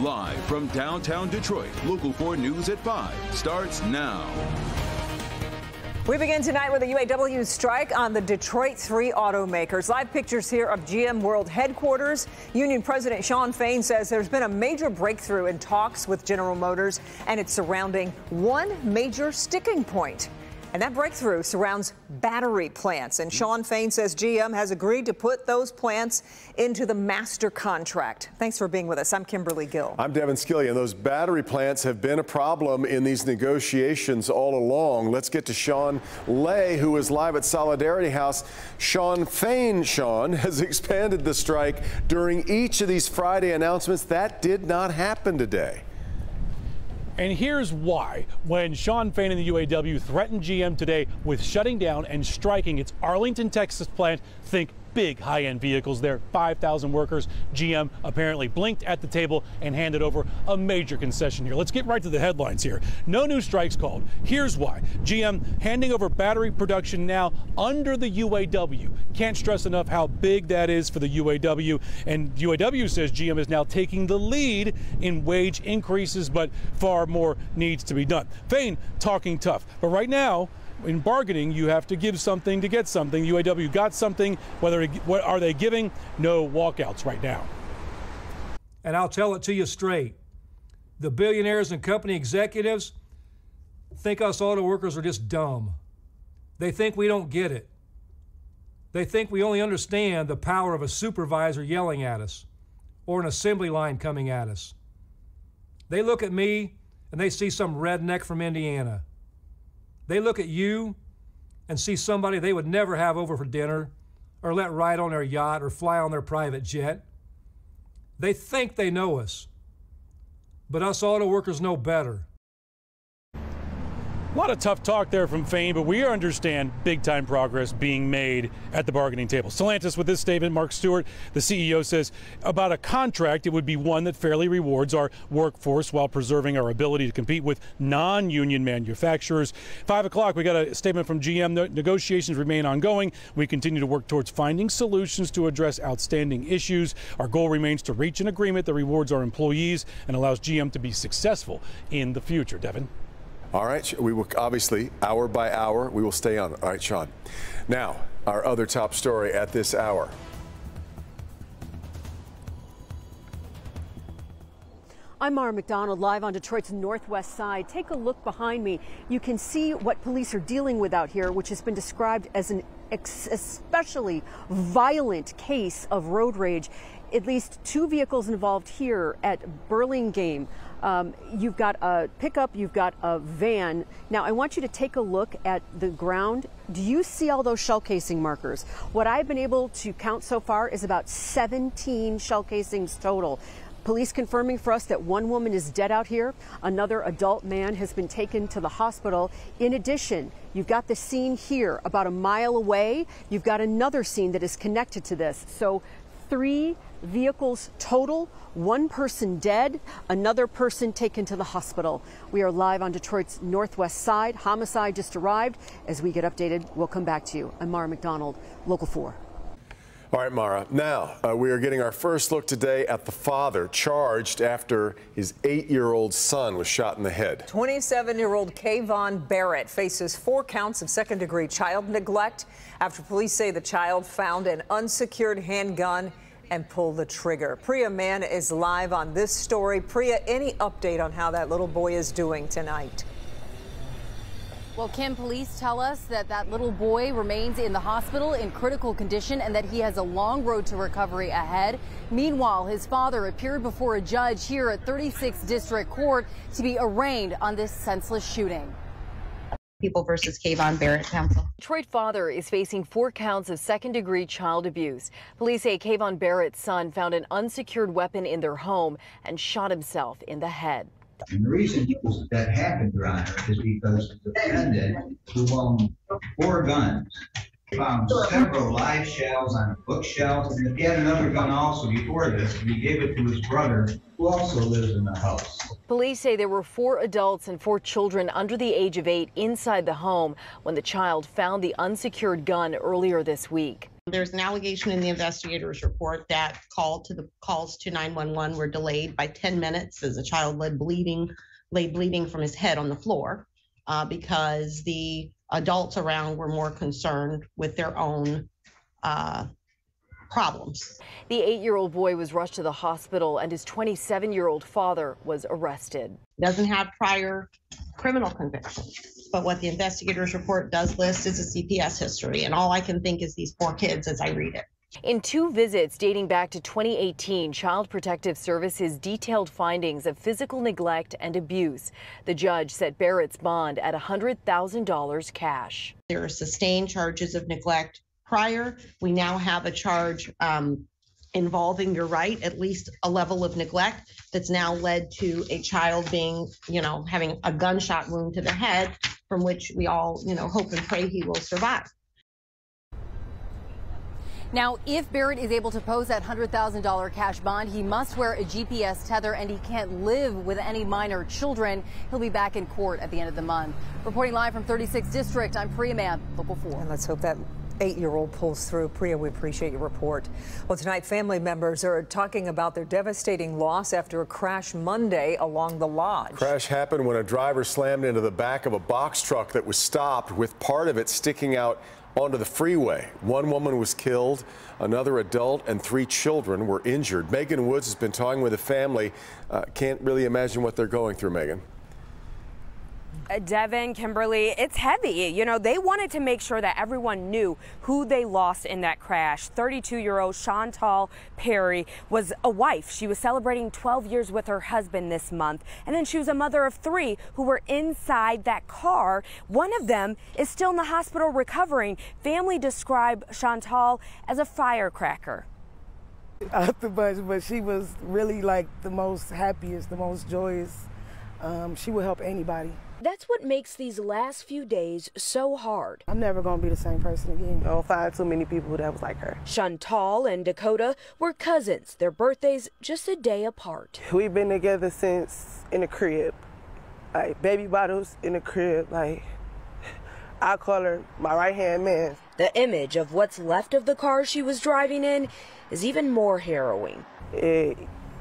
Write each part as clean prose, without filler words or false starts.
Live from downtown Detroit, Local 4 News at 5 starts now. We begin tonight with a UAW strike on the Detroit 3 automakers. Live pictures here of GM World Headquarters. Union President Shawn Fain says there's been a major breakthrough in talks with General Motors, and it's surrounding one major sticking point. And that breakthrough surrounds battery plants. And Shawn Fain says GM has agreed to put those plants into the master contract. Thanks for being with us. I'm Kimberly Gill. I'm Devin Skillian. Those battery plants have been a problem in these negotiations all along. Let's get to Sean Lay, who is live at Solidarity House. Shawn Fain, has expanded the strike during each of these Friday announcements. That did not happen today. And here's why. When Shawn Fain and the UAW threatened GM today with shutting down and striking its Arlington, Texas plant, think big high-end vehicles there, 5,000 workers. GM apparently blinked at the table and handed over a major concession here. Let's get right to the headlines here. No new strikes called. Here's why. GM handing over battery production now under the UAW. Can't stress enough how big that is for the UAW. And UAW says GM is now taking the lead in wage increases, but far more needs to be done. Fain talking tough. But right now, in bargaining, you have to give something to get something. UAW got something. What are they giving? No walkouts right now. And I'll tell it to you straight. The billionaires and company executives think us auto workers are just dumb. They think we don't get it. They think we only understand the power of a supervisor yelling at us or an assembly line coming at us. They look at me and they see some redneck from Indiana. They look at you and see somebody they would never have over for dinner or let ride on their yacht or fly on their private jet. They think they know us, but us auto workers know better. A lot of tough talk there from Fain, but we understand big-time progress being made at the bargaining table. Stellantis with this statement. Mark Stewart, the CEO, says about a contract, it would be one that fairly rewards our workforce while preserving our ability to compete with non-union manufacturers. 5 o'clock, we got a statement from GM. The negotiations remain ongoing. We continue to work towards finding solutions to address outstanding issues. Our goal remains to reach an agreement that rewards our employees and allows GM to be successful in the future. Devin? All right, we will obviously, hour by hour, we will stay on. All right, Sean. Now, our other top story at this hour. I'm Mara McDonald, live on Detroit's northwest side. Take a look behind me. You can see what police are dealing with out here, which has been described as an especially violent case of road rage. At least 2 vehicles involved here at Burlingame. You've got a pickup, you've got a van. Now, I want you to take a look at the ground. Do you see all those shell casing markers? What I've been able to count so far is about 17 shell casings total. Police confirming for us that 1 woman is dead out here. Another adult man has been taken to the hospital. In addition, you've got the scene here about a mile away. You've got another scene that is connected to this. So 3 vehicles total, 1 person dead, another person taken to the hospital. We are live on Detroit's northwest side. Homicide just arrived. As we get updated, we'll come back to you. I'm Mara McDonald, Local 4. All right, Mara. Now, we are getting our first look today at the father charged after his 8-year-old son was shot in the head. 27-year-old Kayvon Barrett faces 4 counts of second-degree child neglect after police say the child found an unsecured handgun and pulled the trigger. Priya Mann is live on this story. Priya, any update on how that little boy is doing tonight? Well, Kim, police tell us that that little boy remains in the hospital in critical condition and that he has a long road to recovery ahead. Meanwhile, his father appeared before a judge here at 36th District Court to be arraigned on this senseless shooting. People versus Kayvon Barrett counsel. Detroit father is facing 4 counts of second-degree child abuse. Police say Kayvon Barrett's son found an unsecured weapon in their home and shot himself in the head. And the reason that happened, Your Honor, is because the defendant, who owned 4 guns, found several live shells on a bookshelf, and he had another gun also before this, and he gave it to his brother, who also lives in the house. Police say there were 4 adults and 4 children under the age of 8 inside the home when the child found the unsecured gun earlier this week. There's an allegation in the investigator's report that calls to 911 were delayed by 10 minutes as a child lay bleeding from his head on the floor because the adults around were more concerned with their own problems. The 8-year-old boy was rushed to the hospital and his 27-year-old father was arrested. Doesn't have prior criminal convictions, but what the investigator's report does list is a CPS history, and all I can think is these poor kids as I read it. In 2 visits dating back to 2018, Child Protective Services detailed findings of physical neglect and abuse. The judge set Barrett's bond at $100,000 cash. There are sustained charges of neglect prior. We now have a charge involving, you're right, at least a level of neglect that's now led to a child being, having a gunshot wound to the head from which we all, hope and pray he will survive. Now, if Barrett is able to pose that $100,000 cash bond, he must wear a GPS tether and he can't live with any minor children. He'll be back in court at the end of the month. Reporting live from 36th District, I'm Priya Mann, Local 4. And let's hope that 8-year-old pulls through. Priya, we appreciate your report. Well, tonight, family members are talking about their devastating loss after a crash Monday along the lodge. Crash happened when a driver slammed into the back of a box truck that was stopped, with part of it sticking out onto the freeway. One woman was killed, another adult, and 3 children were injured. Megan Woods has been talking with the family. Can't really imagine what they're going through, Megan. Devin, Kimberly, it's heavy. They wanted to make sure that everyone knew who they lost in that crash. 32-year-old Chantal Perry was a wife. She was celebrating 12 years with her husband this month. And then she was a mother of 3 who were inside that car. One of them is still in the hospital recovering. Family described Chantal as a firecracker. Out the bunch, but she was really like the most happiest, the most joyous. She would help anybody. That's what makes these last few days so hard. I'm never going to be the same person again. I don't find too many people that was like her. Chantal and Dakota were cousins, their birthdays just a day apart. We've been together since in the crib, like baby bottles in the crib. Like, I call her my right-hand man. The image of what's left of the car she was driving in is even more harrowing.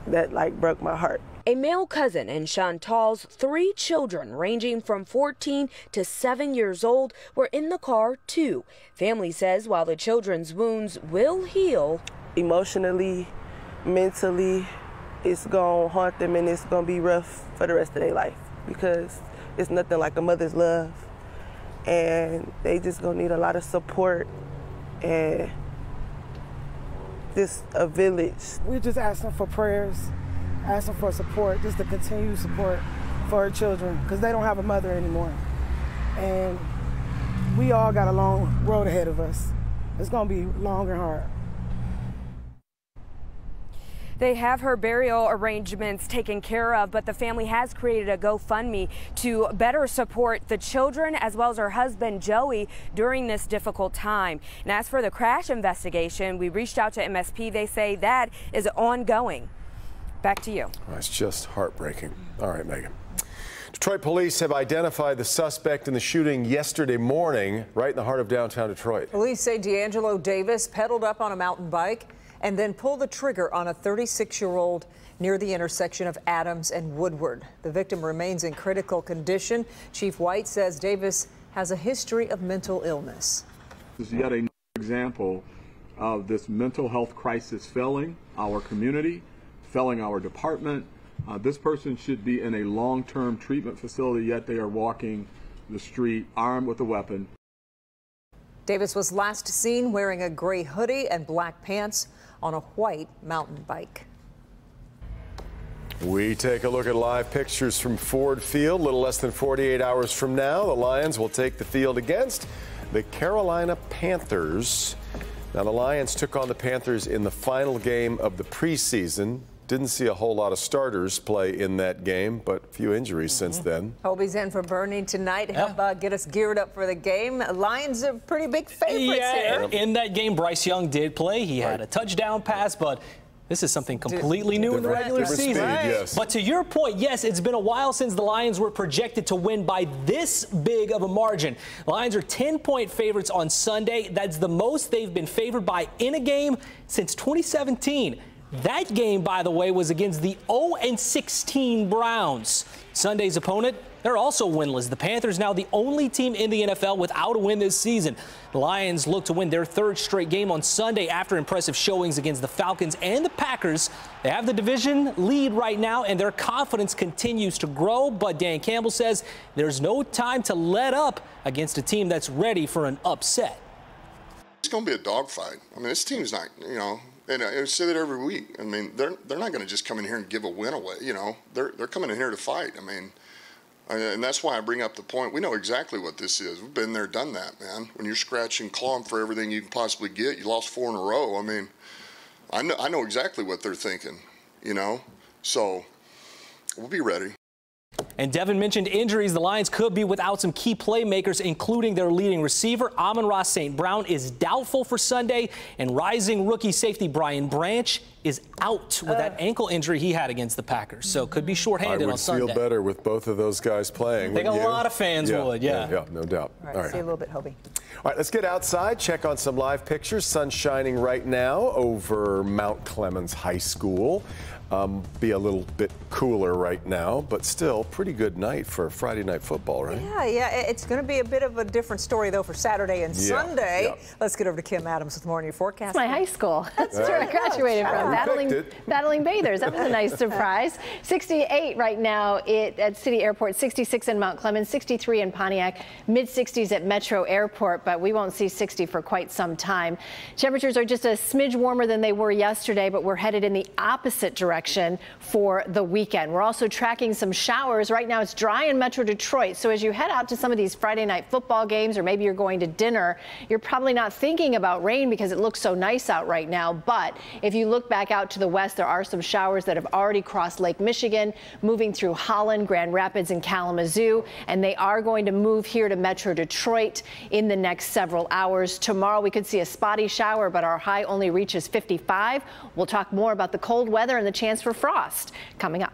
That broke my heart. A male cousin and Chantal's 3 children, ranging from 14 to 7 years old, were in the car too. Family says while the children's wounds will heal, emotionally, mentally, it's going to haunt them and it's going to be rough for the rest of their life, because it's nothing like a mother's love. And they just going to need a lot of support and just a village. We're just asking for prayers, asking for support, just to continue support for our children, because they don't have a mother anymore. And we all got a long road ahead of us. It's going to be long and hard. They have her burial arrangements taken care of, but the family has created a GoFundMe to better support the children as well as her husband, Joey, during this difficult time. And as for the crash investigation, we reached out to MSP. They say that is ongoing. Back to you. It's just heartbreaking. All right, Megan. Detroit police have identified the suspect in the shooting yesterday morning right in the heart of downtown Detroit. Police say D'Angelo Davis pedaled up on a mountain bike and then pulled the trigger on a 36-year-old near the intersection of Adams and Woodward. The victim remains in critical condition. Chief White says Davis has a history of mental illness. This is yet another example of this mental health crisis failing our community, failing our department. This person should be in a long-term treatment facility, yet they are walking the street armed with a weapon. Davis was last seen wearing a gray hoodie and black pants on a white mountain bike. We take a look at live pictures from Ford Field. A little less than 48 hours from now, the Lions will take the field against the Carolina Panthers. Now, the Lions took on the Panthers in the final game of the preseason. Didn't see a whole lot of starters play in that game, but a few injuries since then. Hobie's in for Bernie tonight to help get us geared up for the game. Lions are pretty big favorites here. In that game, Bryce Young did play. He had a touchdown pass, but This is something completely new in the regular season. Yes. But to your point, yes, it's been a while since the Lions were projected to win by this big of a margin. The Lions are 10-point favorites on Sunday. That's the most they've been favored by in a game since 2017. That game, by the way, was against the 0-16 Browns. Sunday's opponent, they're also winless. The Panthers now the only team in the NFL without a win this season. The Lions look to win their third straight game on Sunday after impressive showings against the Falcons and the Packers. They have the division lead right now, and their confidence continues to grow. But Dan Campbell says there's no time to let up against a team that's ready for an upset. It's going to be a dogfight. I mean, this team's not, you know, and I say that every week. I mean, they're not going to just come in here and give a win away. You know, they're coming in here to fight. I mean, and that's why I bring up the point. We know exactly what this is. We've been there, done that, man. When you're scratching, clawing for everything you can possibly get, you lost 4 in a row. I mean, I know exactly what they're thinking, you know. So we'll be ready. And Devin mentioned injuries. The Lions could be without some key playmakers, including their leading receiver. Amon-Ra St. Brown is doubtful for Sunday, and rising rookie safety Brian Branch is out with that ankle injury he had against the Packers. So could be shorthanded on Sunday. I would feel better with both of those guys playing. I think a lot of fans would, yeah. No doubt. All right, see you a little bit, Hobie. All right, let's get outside, check on some live pictures. Sun shining right now over Mount Clemens High School. Be a little bit cooler right now, but still pretty good night for Friday night football, right? Yeah. It's going to be a bit of a different story, though, for Saturday and Sunday. Yeah. Let's get over to Kim Adams with more on your forecast. It's my high school. That's where I graduated from. Battling Bathers. That was a nice surprise. 68 right now at City Airport, 66 in Mount Clemens, 63 in Pontiac, mid-60s at Metro Airport, but we won't see 60 for quite some time. Temperatures are just a smidge warmer than they were yesterday, but we're headed in the opposite direction for the weekend. We're also tracking some showers. Right now it's dry in Metro Detroit. So as you head out to some of these Friday night football games, or maybe you're going to dinner, you're probably not thinking about rain because it looks so nice out right now. But if you look back out to the west, there are some showers that have already crossed Lake Michigan, moving through Holland, Grand Rapids, and Kalamazoo. And they are going to move here to Metro Detroit in the next several hours. Tomorrow we could see a spotty shower, but our high only reaches 55. We'll talk more about the cold weather and the chance for frost coming up.